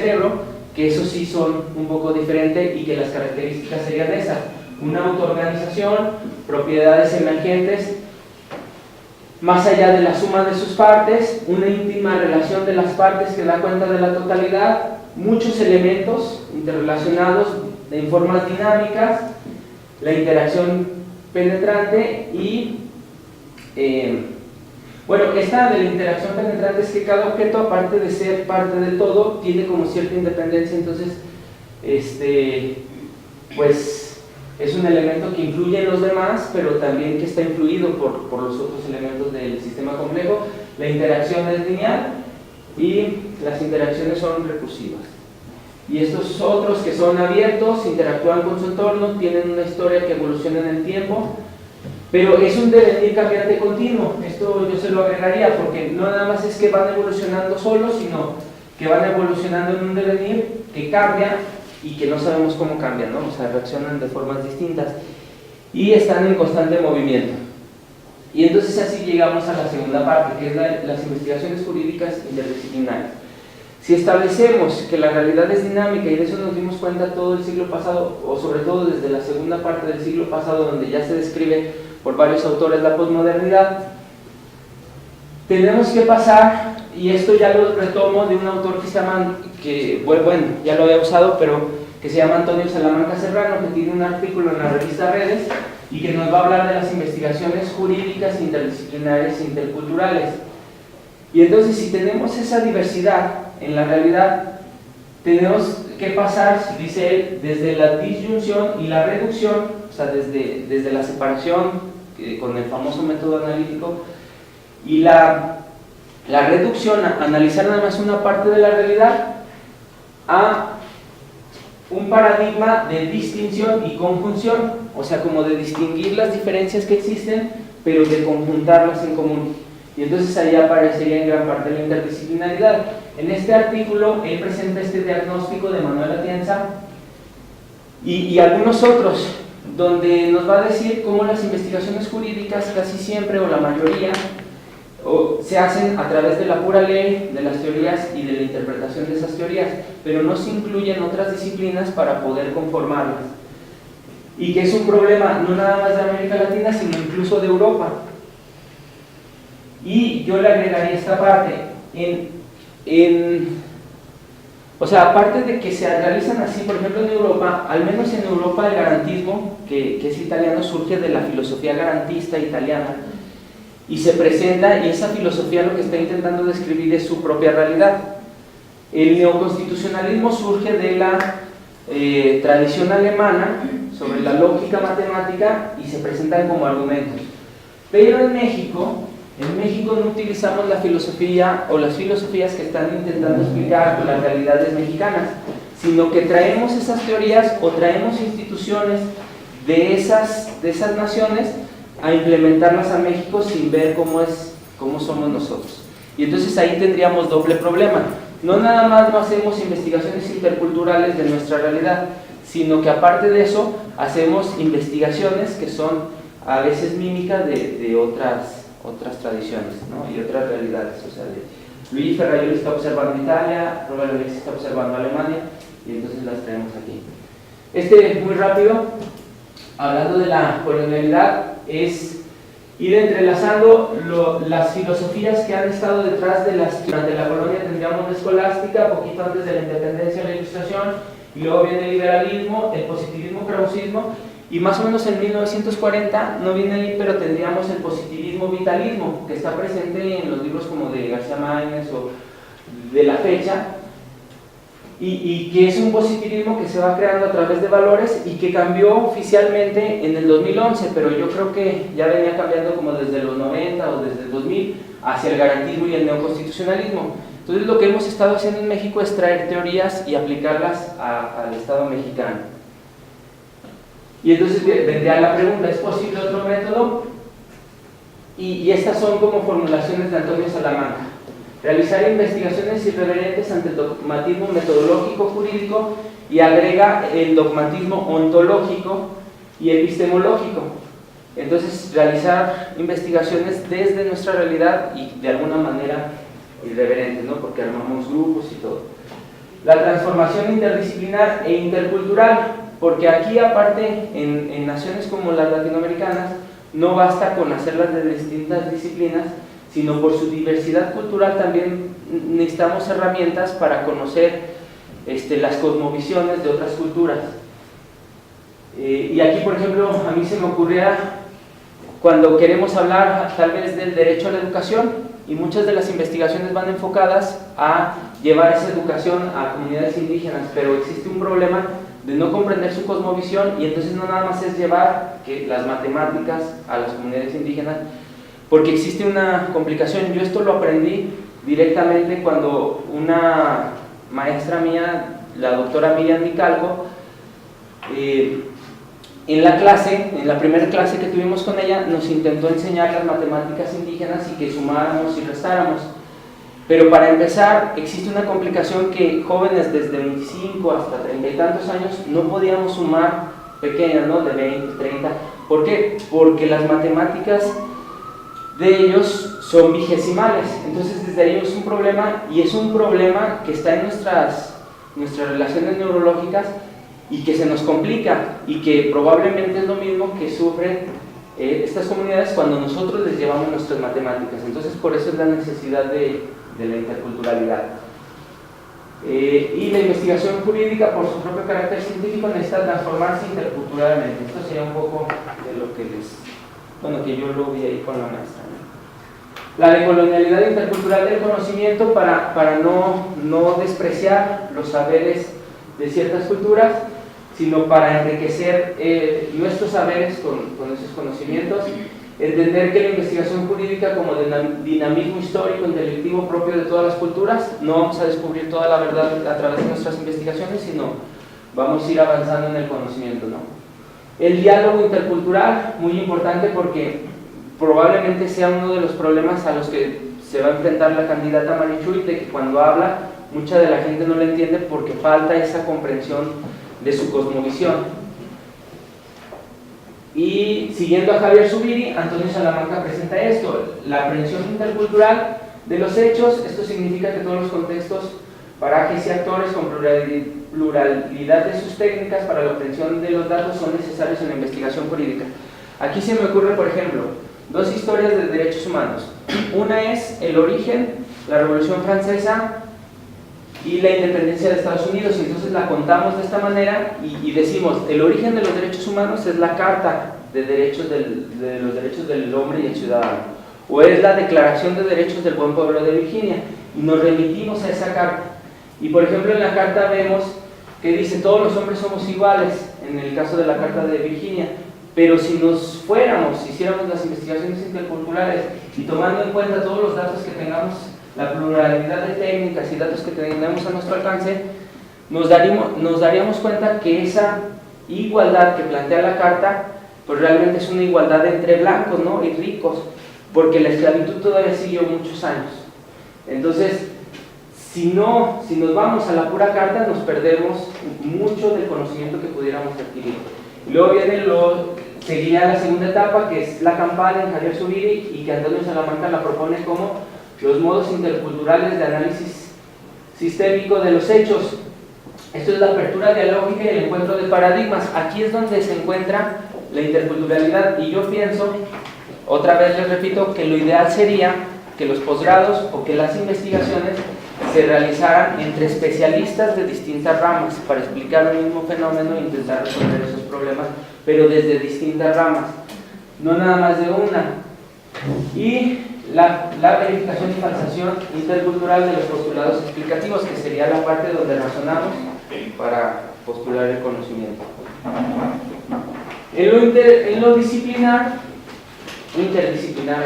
cerebro, que eso sí son un poco diferentes y que las características serían esas: una autoorganización, propiedades emergentes, más allá de la suma de sus partes, una íntima relación de las partes que da cuenta de la totalidad, muchos elementos interrelacionados en formas dinámicas, la interacción penetrante y bueno, esta de la interacción penetrante es que cada objeto, aparte de ser parte de todo, tiene como cierta independencia. Entonces pues es un elemento que influye en los demás, pero también que está influido por los otros elementos del sistema complejo. La interacción es lineal y las interacciones son recursivas. Y estos otros, que son abiertos, interactúan con su entorno, tienen una historia que evoluciona en el tiempo, pero es un devenir cambiante continuo. Esto yo se lo agregaría, porque no nada más es que van evolucionando solos, sino que van evolucionando en un devenir que cambia y que no sabemos cómo cambian, ¿no? O sea, reaccionan de formas distintas y están en constante movimiento. Y entonces así llegamos a la segunda parte, que es las investigaciones jurídicas interdisciplinarias. Si establecemos que la realidad es dinámica, y de eso nos dimos cuenta todo el siglo pasado, o sobre todo desde la segunda parte del siglo pasado, donde ya se describe por varios autores la posmodernidad, tenemos que pasar, y esto ya lo retomo de un autor que se llama, bueno, ya lo había usado, pero que se llama Antonio Salamanca Serrano, que tiene un artículo en la revista Redes y que nos va a hablar de las investigaciones jurídicas interdisciplinares e interculturales. Y entonces, si tenemos esa diversidad en la realidad, tenemos que pasar, dice él, desde la disyunción y la reducción, o sea, desde la separación con el famoso método analítico, y la reducción, a analizar nada más una parte de la realidad, a un paradigma de distinción y conjunción, o sea, como de distinguir las diferencias que existen, pero de conjuntarlas en común. Y entonces ahí aparecería en gran parte la interdisciplinaridad. En este artículo él presenta este diagnóstico de Manuel Atienza y algunos otros, donde nos va a decir cómo las investigaciones jurídicas casi siempre, o la mayoría, se hacen a través de la pura ley, de las teorías y de la interpretación de esas teorías, pero no se incluyen otras disciplinas para poder conformarlas. Y que es un problema no nada más de América Latina, sino incluso de Europa. Y yo le agregaría esta parte. O sea, aparte de que se realizan así, por ejemplo en Europa, al menos en Europa el garantismo, que es italiano, surge de la filosofía garantista italiana, y se presenta, y esa filosofía lo que está intentando describir es su propia realidad. El neoconstitucionalismo surge de la tradición alemana sobre la lógica matemática y se presentan como argumentos. Pero en México no utilizamos la filosofía o las filosofías que están intentando explicar las realidades mexicanas, sino que traemos esas teorías o traemos instituciones de esas naciones a implementarlas a México sin ver cómo somos nosotros. Y entonces ahí tendríamos doble problema. No nada más no hacemos investigaciones interculturales de nuestra realidad, sino que aparte de eso hacemos investigaciones que son a veces mímicas de otras tradiciones, ¿no? Y otras realidades. O sea, Luigi Ferraioli está observando Italia, Robert Alexis está observando Alemania, y entonces las traemos aquí. Muy rápido, hablando de la colonialidad, es ir entrelazando las filosofías que han estado detrás durante la colonia. Tendríamos la escolástica, poquito antes de la independencia, la ilustración, y luego viene el liberalismo, el positivismo, krausismo, y más o menos en 1940, no viene ahí, pero tendríamos el positivismo vitalismo, que está presente en los libros como de García Márquez o de la fecha, y que es un positivismo que se va creando a través de valores y que cambió oficialmente en el 2011, pero yo creo que ya venía cambiando como desde los 90 o desde el 2000 hacia el garantismo y el neoconstitucionalismo. Entonces lo que hemos estado haciendo en México es traer teorías y aplicarlas al Estado mexicano. Y entonces vendría la pregunta, ¿es posible otro método? Y estas son como formulaciones de Antonio Salamanca. Realizar investigaciones irreverentes ante el dogmatismo metodológico jurídico, y agrega el dogmatismo ontológico y epistemológico. Entonces, realizar investigaciones desde nuestra realidad y de alguna manera irreverentes, ¿no? Porque armamos grupos y todo. la transformación interdisciplinar e intercultural, porque aquí aparte en naciones como las latinoamericanas no basta con hacerlas de distintas disciplinas, sino por su diversidad cultural también necesitamos herramientas para conocer las cosmovisiones de otras culturas. Y aquí, por ejemplo, a mí se me ocurría cuando queremos hablar tal vez del derecho a la educación, y muchas de las investigaciones van enfocadas a llevar esa educación a comunidades indígenas, pero existe un problema de no comprender su cosmovisión, y entonces no nada más es llevar las matemáticas a las comunidades indígenas, porque existe una complicación. Yo esto lo aprendí directamente cuando una maestra mía, la doctora Miriam Micalco, en la primera clase que tuvimos con ella, nos intentó enseñar las matemáticas indígenas y que sumáramos y restáramos. Pero para empezar, existe una complicación que jóvenes desde 25 hasta 30 y tantos años no podíamos sumar pequeñas, ¿no? De 20, 30. ¿Por qué? Porque las matemáticas de ellos son vigesimales. Entonces desde ahí es un problema, y es un problema que está en nuestras relaciones neurológicas y que se nos complica, y que probablemente es lo mismo que sufren estas comunidades cuando nosotros les llevamos nuestras matemáticas. Entonces por eso es la necesidad de la interculturalidad. Y la investigación jurídica, por su propio carácter científico, necesita transformarse interculturalmente. Esto sería un poco de lo que yo lo vi ahí con la maestra, ¿no? La decolonialidad intercultural del conocimiento, para no despreciar los saberes de ciertas culturas, sino para enriquecer nuestros saberes con esos conocimientos. Entender que la investigación jurídica como dinamismo histórico intelectivo propio de todas las culturas, no vamos a descubrir toda la verdad a través de nuestras investigaciones, sino vamos a ir avanzando en el conocimiento, ¿no? El diálogo intercultural, muy importante, porque probablemente sea uno de los problemas a los que se va a enfrentar la candidata Marichuy, de que cuando habla, mucha de la gente no la entiende porque falta esa comprensión de su cosmovisión. Y siguiendo a Javier Zubiri, Antonio Salamanca presenta esto: la aprehensión intercultural de los hechos. Esto significa que todos los contextos, parajes y actores con pluralidad de sus técnicas para la obtención de los datos son necesarios en la investigación jurídica. Aquí se me ocurre, por ejemplo, dos historias de derechos humanos. Una es el origen, la Revolución Francesa y la independencia de Estados Unidos, y entonces la contamos de esta manera y decimos: el origen de los derechos humanos es la Carta de los Derechos del Hombre y el Ciudadano, o es la Declaración de Derechos del Buen Pueblo de Virginia, y nos remitimos a esa carta. Y por ejemplo, en la carta vemos que dice: todos los hombres somos iguales, en el caso de la Carta de Virginia. Pero si nos fuéramos, hiciéramos las investigaciones interculturales y tomando en cuenta todos los datos que tengamos, la pluralidad de técnicas y datos que tenemos a nuestro alcance, nos daríamos cuenta que esa igualdad que plantea la Carta, pues realmente es una igualdad entre blancos, ¿no?, y ricos, porque la esclavitud todavía siguió muchos años. Entonces, si nos vamos a la pura Carta, nos perdemos mucho del conocimiento que pudiéramos adquirir. Y luego seguiría la segunda etapa, que es la campana en Javier Zubiri, y que Antonio Salamanca la propone como los modos interculturales de análisis sistémico de los hechos. Esto es la apertura dialógica y el encuentro de paradigmas. Aquí es donde se encuentra la interculturalidad, y yo pienso, otra vez les repito, que lo ideal sería que los posgrados o que las investigaciones se realizaran entre especialistas de distintas ramas para explicar un mismo fenómeno e intentar resolver esos problemas, pero desde distintas ramas, no nada más de una. Y la verificación y falsación intercultural de los postulados explicativos, que sería la parte donde razonamos para postular el conocimiento. En lo interdisciplinar,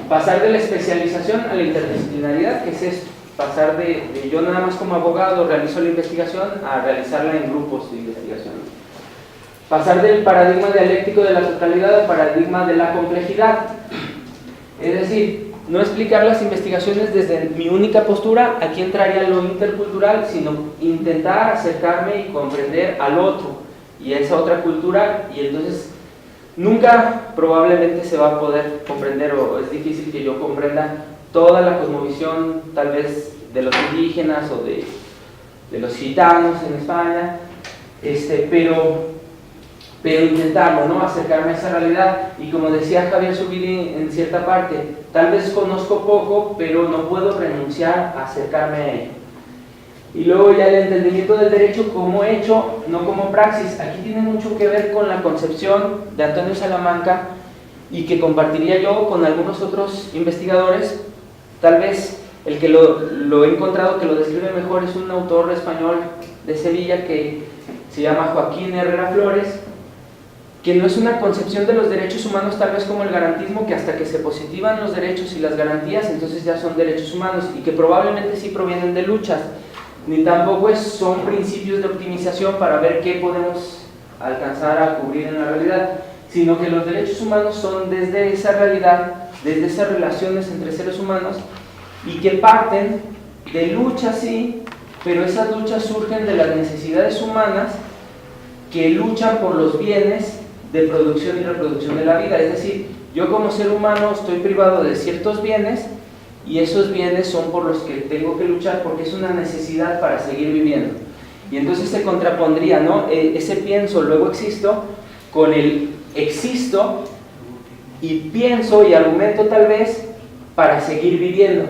pasar de la especialización a la interdisciplinaridad, que es esto: pasar de yo nada más como abogado realizo la investigación a realizarla en grupos de investigación. Pasar del paradigma dialéctico de la totalidad al paradigma de la complejidad. Es decir, no explicar las investigaciones desde mi única postura, aquí entraría lo intercultural, sino intentar acercarme y comprender al otro y a esa otra cultura, y entonces nunca probablemente se va a poder comprender, o es difícil que yo comprenda toda la cosmovisión tal vez de los indígenas o los gitanos en España, pero intentarlo, ¿no? Acercarme a esa realidad. Y como decía Javier Zubiri en cierta parte, tal vez conozco poco, pero no puedo renunciar a acercarme a ello. Y luego ya el entendimiento del derecho como hecho, no como praxis. Aquí tiene mucho que ver con la concepción de Antonio Salamanca y que compartiría yo con algunos otros investigadores. Tal vez el que lo he encontrado que lo describe mejor es un autor español de Sevilla que se llama Joaquín Herrera Flores, que no es una concepción de los derechos humanos tal vez como el garantismo, que hasta que se positivan los derechos y las garantías entonces ya son derechos humanos, y que probablemente sí provienen de luchas, ni tampoco son principios de optimización para ver qué podemos alcanzar a cubrir en la realidad, sino que los derechos humanos son desde esa realidad, desde esas relaciones entre seres humanos, y que parten de luchas, sí, pero esas luchas surgen de las necesidades humanas que luchan por los bienes de producción y reproducción de la vida. Es decir, yo como ser humano estoy privado de ciertos bienes y esos bienes son por los que tengo que luchar porque es una necesidad para seguir viviendo. Y entonces se contrapondría, ¿no? Ese pienso, luego existo, con el existo y pienso y argumento tal vez para seguir viviendo.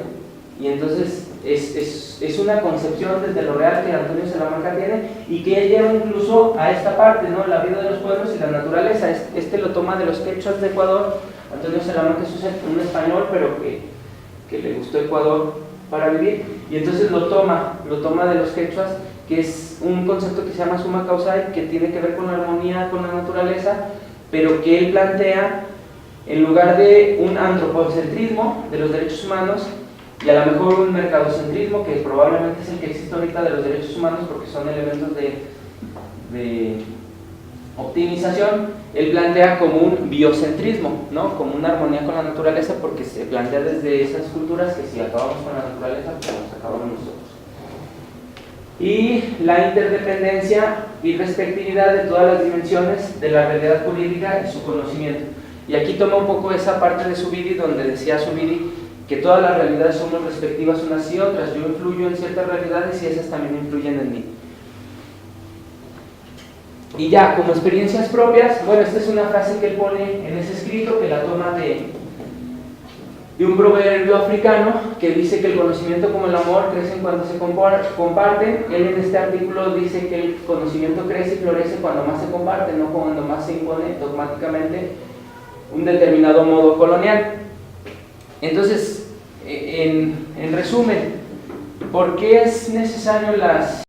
Y entonces es una concepción desde lo real que Antonio Salamanca tiene y que lleva incluso a esta parte, ¿no? La vida de los pueblos y la naturaleza. Lo toma de los quechuas de Ecuador. Antonio Salamanca es un español, pero que le gustó Ecuador para vivir, y entonces lo toma de los quechuas, que es un concepto que se llama summa causae, que tiene que ver con la armonía con la naturaleza, pero que él plantea en lugar de un antropocentrismo de los derechos humanos y a lo mejor un mercadocentrismo, que probablemente es el que existe ahorita de los derechos humanos porque son elementos de optimización. Él plantea como un biocentrismo, ¿no? Como una armonía con la naturaleza, porque se plantea desde esas culturas que si acabamos con la naturaleza, pues nos acabamos nosotros. Y la interdependencia y respectividad de todas las dimensiones de la realidad jurídica y su conocimiento. Y aquí toma un poco esa parte de Zubiri, donde decía Zubiri que todas las realidades somos respectivas unas y otras. Yo influyo en ciertas realidades y esas también influyen en mí. Y ya, como experiencias propias, bueno, esta es una frase que él pone en ese escrito, que la toma de un proverbio africano, que dice que el conocimiento como el amor crecen cuando se comparten. Él en este artículo dice que el conocimiento crece y florece cuando más se comparte, no cuando más se impone dogmáticamente un determinado modo colonial. Entonces, en resumen, ¿por qué es necesario las